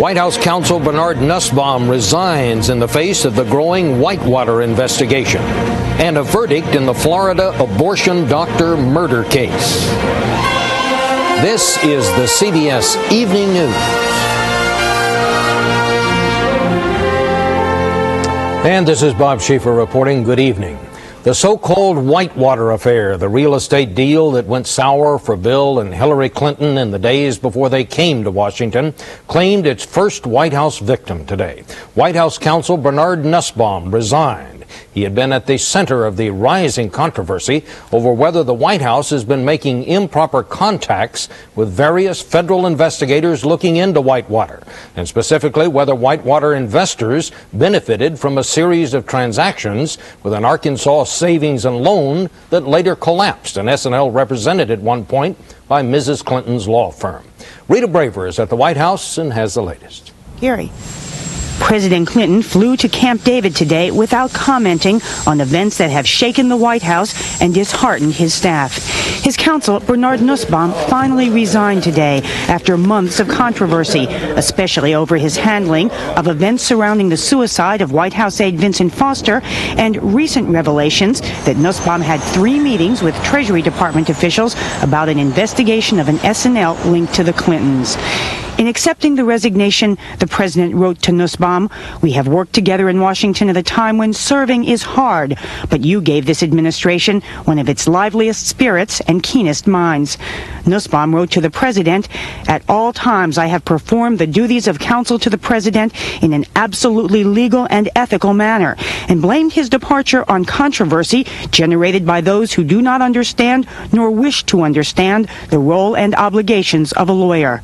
White House counsel Bernard Nussbaum resigns in the face of the growing Whitewater investigation and a verdict in the Florida abortion doctor murder case. This is the CBS Evening News. And this is Bob Schieffer reporting. Good evening. The so-called Whitewater affair, the real estate deal that went sour for Bill and Hillary Clinton in the days before they came to Washington, claimed its first White House victim today. White House counsel Bernard Nussbaum resigned. He had been at the center of the rising controversy over whether the White House has been making improper contacts with various federal investigators looking into Whitewater, and specifically whether Whitewater investors benefited from a series of transactions with an Arkansas savings and loan that later collapsed, an SNL represented at one point by Mrs. Clinton's law firm. Rita Braver is at the White House and has the latest. Gary. President Clinton flew to Camp David today without commenting on events that have shaken the White House and disheartened his staff. His counsel, Bernard Nussbaum, finally resigned today after months of controversy, especially over his handling of events surrounding the suicide of White House aide Vincent Foster and recent revelations that Nussbaum had 3 meetings with Treasury Department officials about an investigation of an SNL linked to the Clintons. In accepting the resignation, the president wrote to Nussbaum, "We have worked together in Washington at a time when serving is hard, but you gave this administration one of its liveliest spirits and keenest minds." Nussbaum wrote to the president, "At all times I have performed the duties of counsel to the president in an absolutely legal and ethical manner," and blamed his departure on controversy generated by those who do not understand nor wish to understand the role and obligations of a lawyer.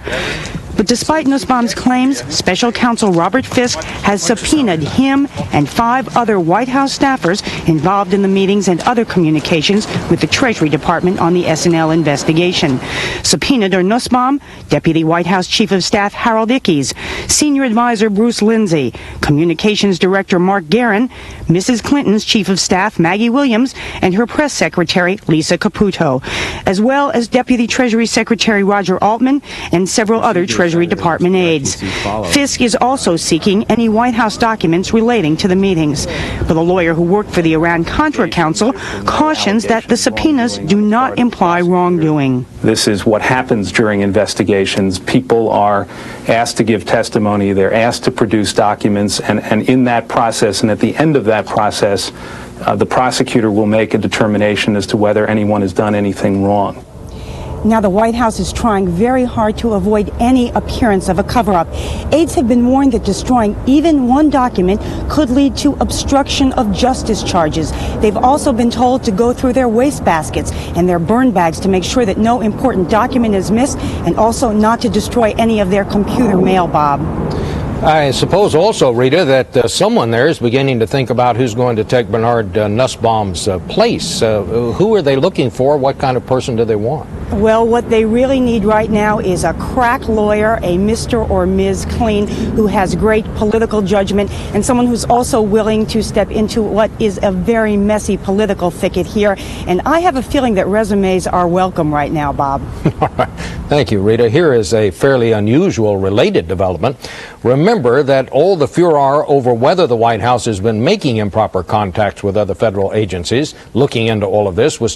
But despite Nussbaum's claims, special counsel Robert Fisk has subpoenaed him and 5 other White House staffers involved in the meetings and other communications with the Treasury Department on the SNL investigation. Subpoenaed are Nussbaum, Deputy White House Chief of Staff Harold Ickes, Senior Advisor Bruce Lindsay, Communications Director Mark Guerin, Mrs. Clinton's Chief of Staff Maggie Williams, and her press secretary Lisa Caputo, as well as Deputy Treasury Secretary Roger Altman and several other Treasury Department aides. Fisk is also seeking any White House documents relating to the meetings. But a lawyer who worked for the Iran-Contra Council cautions that the subpoenas do not imply wrongdoing. This is what happens during investigations. People are asked to give testimony, they're asked to produce documents, and in that process, and at the end of that process, the prosecutor will make a determination as to whether anyone has done anything wrong. Now the White House is trying very hard to avoid any appearance of a cover-up. Aides have been warned that destroying even one document could lead to obstruction of justice charges. They've also been told to go through their wastebaskets and their burn bags to make sure that no important document is missed, and also not to destroy any of their computer mail, Bob. I suppose also, Rita, that someone there is beginning to think about who's going to take Bernard Nussbaum's place. Who are they looking for? What kind of person do they want? Well, what they really need right now is a crack lawyer, a Mr. or Ms. Clean, who has great political judgment, and someone who's also willing to step into what is a very messy political thicket here. And I have a feeling that resumes are welcome right now, Bob. All right. Thank you, Rita. Here is a fairly unusual related development. Remember that all the furor over whether the White House has been making improper contacts with other federal agencies looking into all of this was